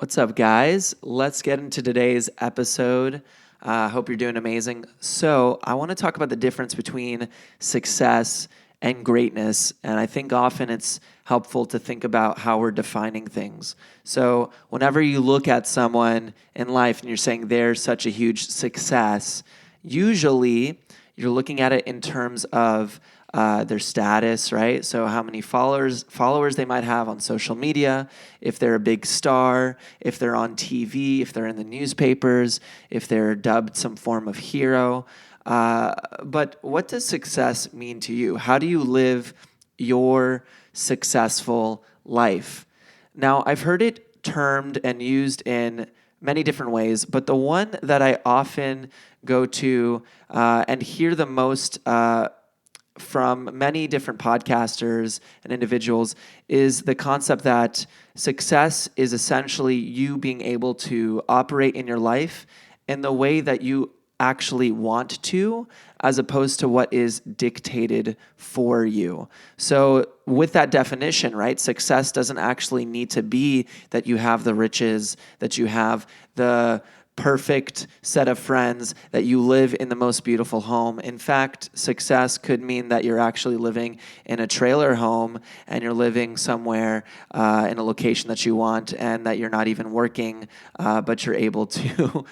What's up, guys? Let's get into today's episode. Hope you're doing amazing. So, I want to talk about the difference between success and greatness. And I think often it's helpful to think about how we're defining things. So, whenever you look at someone in life and you're saying they're such a huge success, usually you're looking at it in terms of their status, right? So how many followers they might have on social media, if they're a big star, if they're on TV, if they're in the newspapers, if they're dubbed some form of hero. But what does success mean to you? How do you live your successful life? Now, I've heard it termed and used in many different ways, but the one that I often go to and hear the most from many different podcasters and individuals is the concept that success is essentially you being able to operate in your life in the way that you actually want to, as opposed to what is dictated for you. So with that definition, right, success doesn't actually need to be that you have the riches, that you have the perfect set of friends, that you live in the most beautiful home. In fact, success could mean that you're actually living in a trailer home and you're living somewhere in a location that you want, and that you're not even working, but you're able to,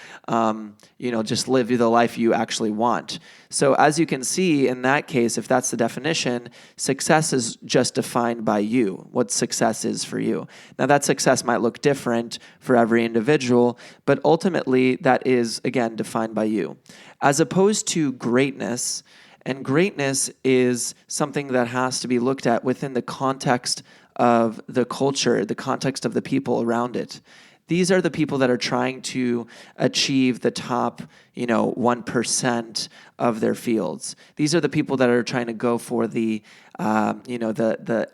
just live the life you actually want. So as you can see, in that case, if that's the definition, success is just defined by you, what success is for you. Now, that success might look different for every individual, but ultimately that is, again, defined by you. As opposed to greatness, and greatness is something that has to be looked at within the context of the culture, the context of the people around it. These are the people that are trying to achieve the top, 1% of their fields. These are the people that are trying to go for the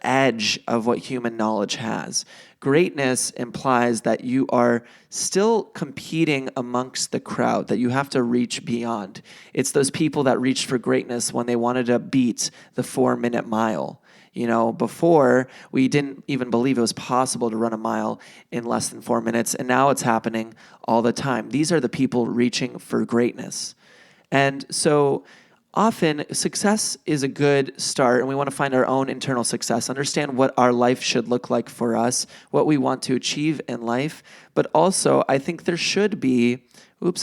edge of what human knowledge has. Greatness implies that you are still competing amongst the crowd, that you have to reach beyond. It's those people that reached for greatness when they wanted to beat the 4-minute mile. Before, we didn't even believe it was possible to run a mile in less than 4 minutes, and now it's happening all the time. These are the people reaching for greatness. And so often, success is a good start, and we want to find our own internal success, understand what our life should look like for us, what we want to achieve in life. But also, I think there should be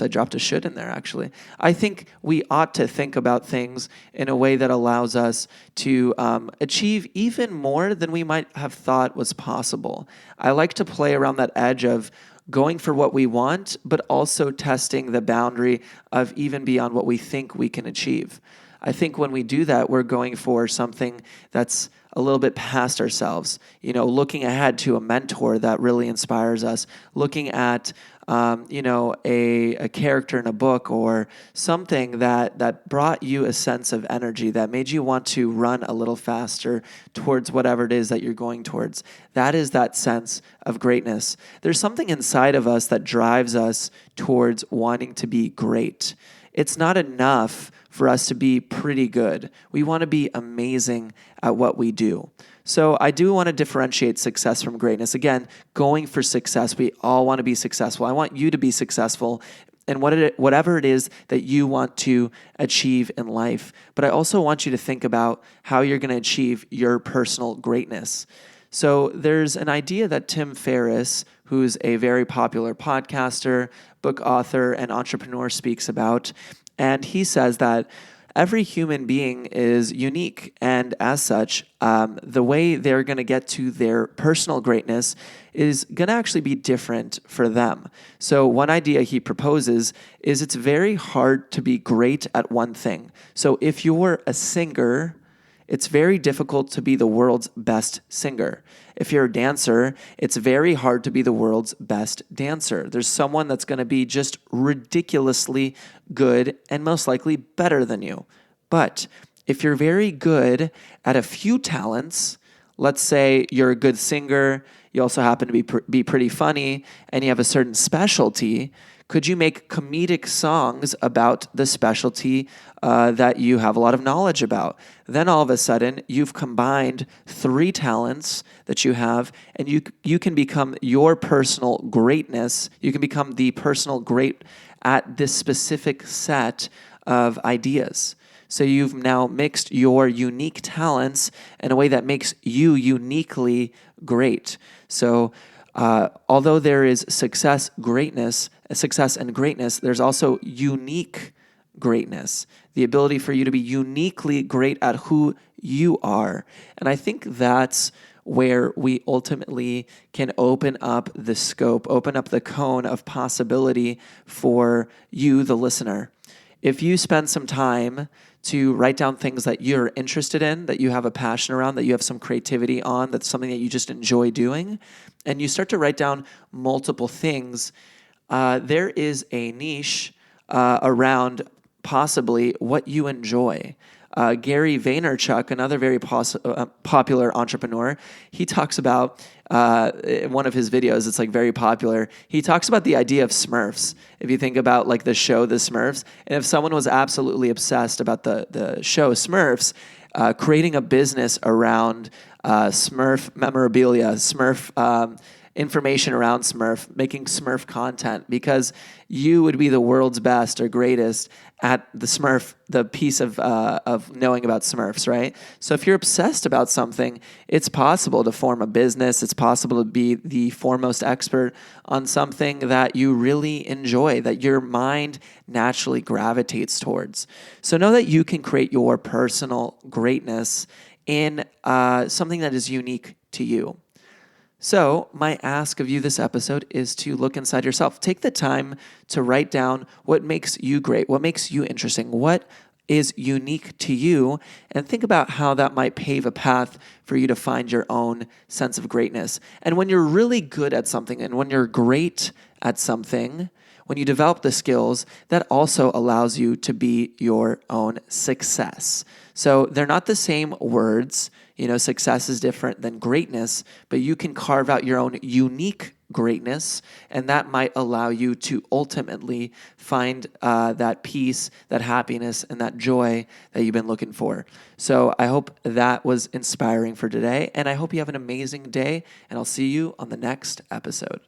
I dropped a should in there, actually. I think we ought to think about things in a way that allows us to achieve even more than we might have thought was possible. I like to play around that edge of going for what we want, but also testing the boundary of even beyond what we think we can achieve. I think when we do that, we're going for something that's a little bit past ourselves, looking ahead to a mentor that really inspires us, looking at a character in a book or something that brought you a sense of energy, that made you want to run a little faster towards whatever it is that you're going towards. That is that sense of greatness. There's something inside of us that drives us towards wanting to be great. It's not enough for us to be pretty good. We want to be amazing at what we do. So I do want to differentiate success from greatness. Again, going for success, we all want to be successful. I want you to be successful in whatever it is that you want to achieve in life. But I also want you to think about how you're going to achieve your personal greatness. So there's an idea that Tim Ferriss, who's a very popular podcaster, book author, and entrepreneur, speaks about. And he says that every human being is unique, and as such, the way they're going to get to their personal greatness is going to actually be different for them. So one idea he proposes is it's very hard to be great at one thing. So if you're a singer, it's very difficult to be the world's best singer. If you're a dancer, it's very hard to be the world's best dancer. There's someone that's going to be just ridiculously good and most likely better than you. But if you're very good at a few talents, let's say you're a good singer, you also happen to be pretty funny, and you have a certain specialty, Could you make comedic songs about the specialty that you have a lot of knowledge about? Then all of a sudden, you've combined 3 talents that you have, and you can become your personal greatness. You can become the personal great at this specific set of ideas. So you've now mixed your unique talents in a way that makes you uniquely great. So although there is success and greatness, there's also unique greatness, the ability for you to be uniquely great at who you are. And I think that's where we ultimately can open up the scope, open up the cone of possibility for you, the listener. If you spend some time to write down things that you're interested in, that you have a passion around, that you have some creativity on, that's something that you just enjoy doing, and you start to write down multiple things, there is a niche around possibly what you enjoy. Gary Vaynerchuk, another very popular entrepreneur, he talks about one of his videos, it's like very popular. He talks about the idea of Smurfs. If you think about like the show The Smurfs, and if someone was absolutely obsessed about the show Smurfs, creating a business around Smurf memorabilia, Smurf information around Smurf, making Smurf content, because you would be the world's best or greatest at the Smurf, the piece of knowing about Smurfs, right? So if you're obsessed about something, it's possible to form a business. It's possible to be the foremost expert on something that you really enjoy, that your mind naturally gravitates towards. So know that you can create your personal greatness in something that is unique to you. So my ask of you this episode is to look inside yourself. Take the time to write down what makes you great, what makes you interesting, what is unique to you, and think about how that might pave a path for you to find your own sense of greatness. And when you're really good at something, and when you're great at something, when you develop the skills, that also allows you to be your own success. So they're not the same words. You know, success is different than greatness, but you can carve out your own unique greatness, and that might allow you to ultimately find that peace, that happiness, and that joy that you've been looking for. So I hope that was inspiring for today, and I hope you have an amazing day, and I'll see you on the next episode.